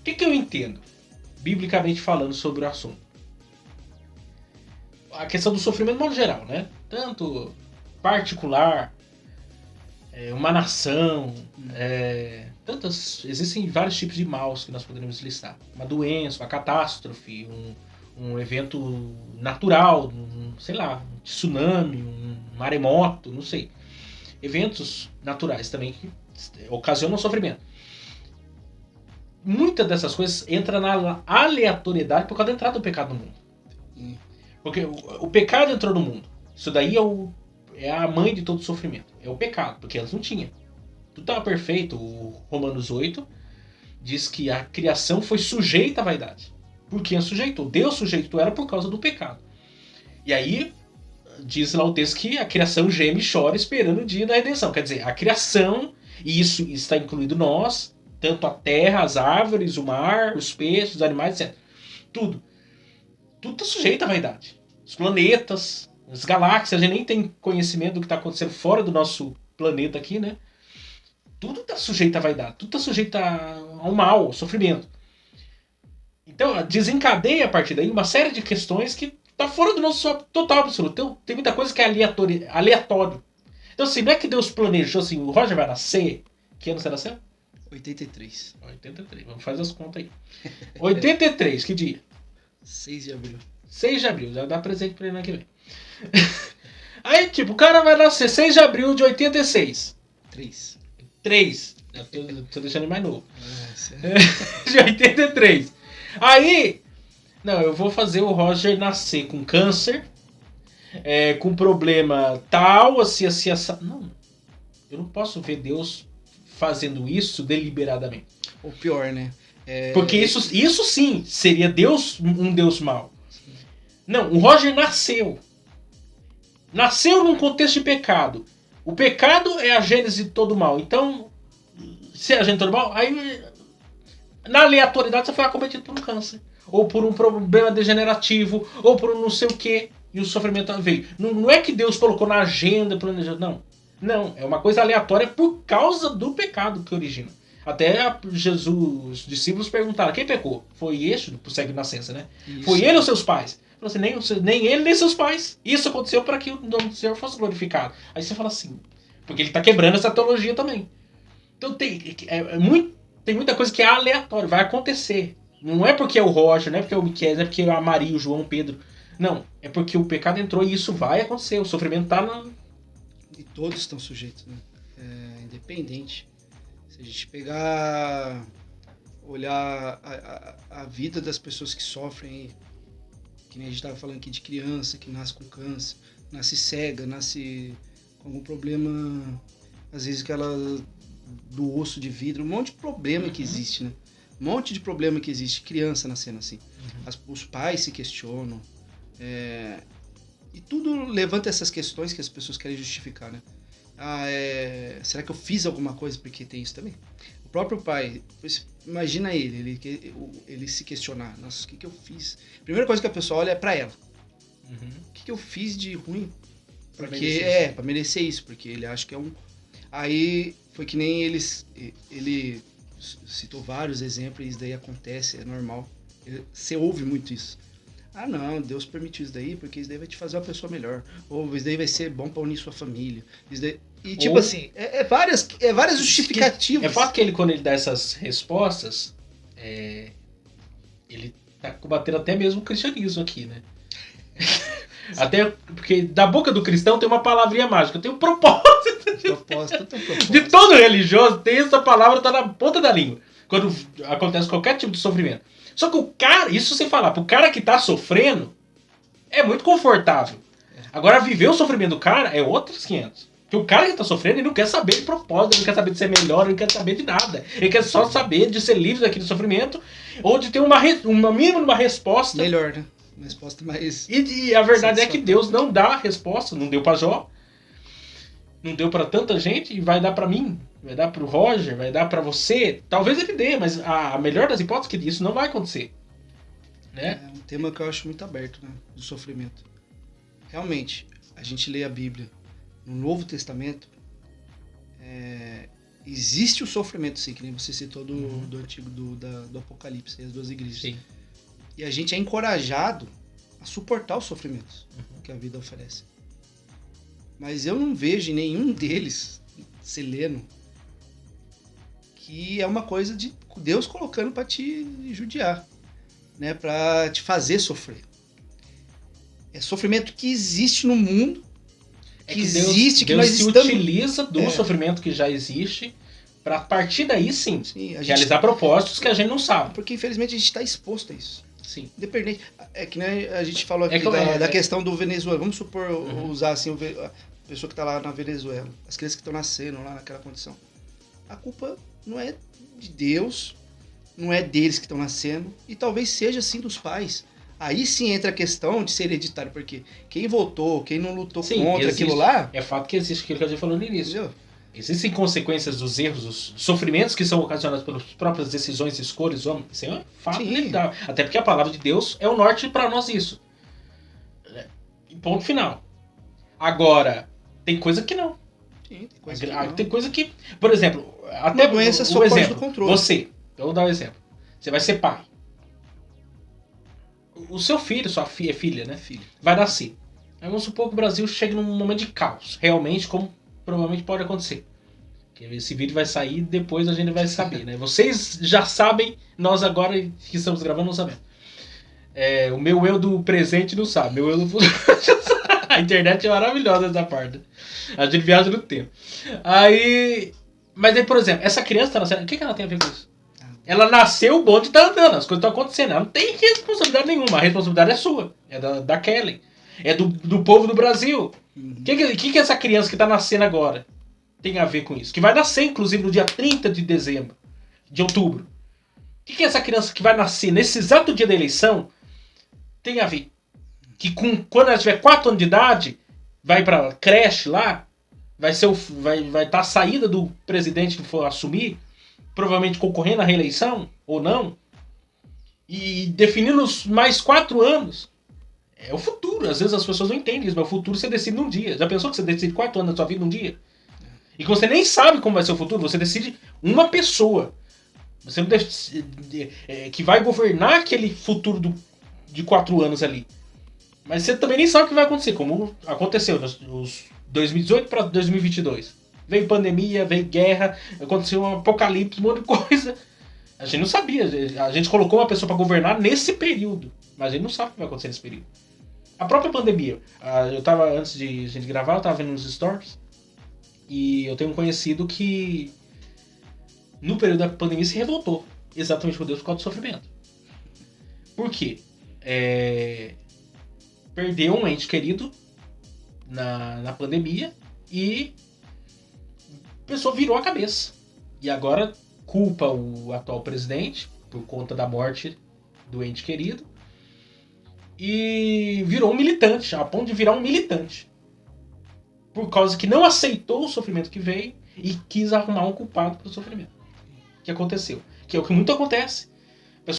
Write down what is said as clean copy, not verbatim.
O que eu entendo, biblicamente falando, sobre o assunto? A questão do sofrimento de modo geral, né? Tanto particular, uma nação, existem vários tipos de maus que nós poderíamos listar. Uma doença, uma catástrofe, um evento natural, sei lá, um tsunami, um maremoto, não sei. Eventos naturais também que ocasionam sofrimento. Muitas dessas coisas entram na aleatoriedade por causa da entrada do pecado no mundo. Porque o pecado entrou no mundo. Isso daí é a mãe de todo sofrimento. É o pecado, porque antes não tinha. Tudo estava perfeito. O Romanos 8 diz que a criação foi sujeita à vaidade. Por quem a sujeitou? Deus sujeitou ela por causa do pecado. E aí, diz lá o texto que a criação geme e chora esperando o dia da redenção. Quer dizer, a criação, e isso está incluído nós, tanto a terra, as árvores, o mar, os peixes, os animais, etc. Tudo está sujeito à vaidade. Os planetas, as galáxias, a gente nem tem conhecimento do que está acontecendo fora do nosso planeta aqui, né? Tudo está sujeito à vaidade, tudo está sujeito ao mal, ao sofrimento. Então, desencadeia a partir daí uma série de questões que está fora do nosso total absoluto. Então, tem muita coisa que é aleatório. Então, assim, não é que Deus planejou assim, o Roger vai nascer. Que ano você nasceu? 83. 83, vamos fazer as contas aí. 83, que dia? 6 de abril. 6 de abril, já dá presente pra ele ano que vem. Aí, tipo, o cara vai nascer 6 de abril de 86. 3. Eu tô deixando ele mais novo. De 83. Aí, não, eu vou fazer o Roger nascer com câncer, com problema tal, assim. Não, eu não posso ver Deus fazendo isso deliberadamente. Ou pior, né? Porque isso sim seria Deus, um Deus mau. Sim. Não, o Roger nasceu. Nasceu num contexto de pecado. O pecado é a gênese de todo mal. Então, se é a gênese de todo mal, aí na aleatoriedade você foi acometido por um câncer. Ou por um problema degenerativo. Ou por um não sei o quê. E o sofrimento veio. Não é que Deus colocou na agenda, planejado. Não. É uma coisa aleatória por causa do pecado que origina. Até Jesus, os discípulos perguntaram: quem pecou? Foi este, por segue nascença, né? Isso. Foi ele ou seus pais? Falou assim, nem ele nem seus pais. Isso aconteceu para que o nome do Senhor fosse glorificado. Aí você fala assim, porque ele está quebrando essa teologia também. Então tem muita coisa que é aleatório, vai acontecer. Não é porque é o Roger, não é porque é o Miquel, não é porque é a Maria, o João, o Pedro. Não, é porque o pecado entrou e isso vai acontecer. O sofrimento está na... E todos estão sujeitos, né? Independente. Se a gente pegar, olhar a vida das pessoas que sofrem, que nem a gente estava falando aqui de criança que nasce com câncer, nasce cega, nasce com algum problema, às vezes aquela do osso de vidro, um monte de problema que existe, né? Um monte de problema que existe, criança nascendo assim. Os pais se questionam, e tudo levanta essas questões que as pessoas querem justificar, né? Será que eu fiz alguma coisa? Porque tem isso também. O próprio pai, imagina ele se questionar: nossa, o que eu fiz? A primeira coisa que a pessoa olha é pra ela. O que eu fiz de ruim? Porque pra merecer isso, porque ele acha que é um... Aí foi que nem ele citou vários exemplos, e isso daí acontece, é normal. Você ouve muito isso. Ah, não, Deus permitiu isso daí porque isso daí vai te fazer uma pessoa melhor. Ou isso daí vai ser bom pra unir sua família. Isso daí... E tipo assim, várias justificativas. É fato que ele, quando ele dá essas respostas, ele tá combatendo até mesmo o cristianismo aqui, né? Até porque da boca do cristão tem uma palavrinha mágica, tem um propósito. De todo religioso tem essa palavra, tá na ponta da língua. Quando acontece qualquer tipo de sofrimento. Só que o cara, isso sem falar, pro cara que tá sofrendo, é muito confortável. Agora, viver o sofrimento do cara é outros 500. Porque o cara que tá sofrendo, ele não quer saber de propósito, ele não quer saber de ser melhor, ele não quer saber de nada. Ele quer só saber de ser livre daquele sofrimento, ou de ter uma mínima resposta. Melhor, né? Uma resposta mais... E a verdade é que Deus não dá a resposta, não deu pra Jó, não deu pra tanta gente, e vai dar pra mim, vai dar pro Roger, vai dar pra você. Talvez ele dê, mas a melhor das hipóteses é que isso não vai acontecer. Né? É um tema que eu acho muito aberto, né? Do sofrimento. Realmente, a gente lê a Bíblia no Novo Testamento, existe o sofrimento, sim, que nem você citou do antigo, do Apocalipse, as 12 igrejas. Sim. E a gente é encorajado a suportar os sofrimentos que a vida oferece. Mas eu não vejo em nenhum deles, Seleno, que é uma coisa de Deus colocando para te judiar, né? Para te fazer sofrer. É sofrimento que existe no mundo, que existe, que Deus nós se estamos... utiliza do sofrimento que já existe para a partir daí sim realizar gente... propósitos que a gente não sabe. Porque infelizmente a gente está exposto a isso. Sim. Independente. É que nem a gente falou aqui da questão do Venezuela. Vamos supor, usar assim, a pessoa que está lá na Venezuela, as crianças que estão nascendo lá naquela condição. A culpa não é de Deus, não é deles que estão nascendo, e talvez seja sim dos pais. Aí sim entra a questão de ser hereditário, porque quem votou, quem não lutou contra aquilo lá... É fato que existe aquilo que a gente falou no início. Entendeu? Existem consequências dos erros, dos sofrimentos que são ocasionados pelas próprias decisões e escolhas do homem. Isso é um fato inevitável. Até porque a palavra de Deus é o norte para nós isso. Ponto final. Agora, tem coisa que não. Sim, tem coisa que... Por exemplo, até doença o exemplo, do controle. Você, eu vou dar um exemplo. Você vai ser pai. O seu filho, sua filha, né? Vai nascer. Aí vamos supor que o Brasil chegue num momento de caos. Realmente, como provavelmente pode acontecer. Esse vídeo vai sair, depois a gente vai saber, né? Vocês já sabem, nós agora que estamos gravando não sabemos. O meu eu do presente não sabe, meu eu do futuro. A internet é maravilhosa essa parte. A gente viaja no tempo. Mas aí, por exemplo, essa criança tá nascendo, o que ela tem a ver com isso? Ela nasceu, o bonde tá andando, as coisas estão acontecendo. Ela não tem responsabilidade nenhuma, a responsabilidade é sua, é da Kelly, é do povo do Brasil. O que essa criança que tá nascendo agora tem a ver com isso? Que vai nascer, inclusive, no dia 30 de outubro. O que essa criança que vai nascer nesse exato dia da eleição tem a ver? Que quando ela tiver 4 anos de idade, vai pra creche lá, vai estar a saída do presidente que for assumir, provavelmente concorrendo à reeleição, ou não, e definindo os mais 4 anos. É o futuro. Às vezes as pessoas não entendem isso, mas o futuro você decide num dia. Já pensou que você decide 4 anos da sua vida num dia? E que você nem sabe como vai ser o futuro, você decide uma pessoa. Você não decide, que vai governar aquele futuro de 4 anos ali. Mas você também nem sabe o que vai acontecer, como aconteceu nos 2018 para 2022. Veio pandemia, veio guerra, aconteceu um apocalipse, um monte de coisa. A gente não sabia. A gente colocou uma pessoa para governar nesse período, mas a gente não sabe o que vai acontecer nesse período. A própria pandemia. Eu tava, antes de a gente gravar, eu tava vendo nos stories. E eu tenho um conhecido que no período da pandemia se revoltou. Exatamente por Deus, por causa do sofrimento. Por quê? Perdeu um ente querido na pandemia e a pessoa virou a cabeça. E agora culpa o atual presidente por conta da morte do ente querido. E virou um militante, a ponto de virar um militante. Por causa que não aceitou o sofrimento que veio e quis arrumar um culpado pelo sofrimento que aconteceu. Que é o que muito acontece.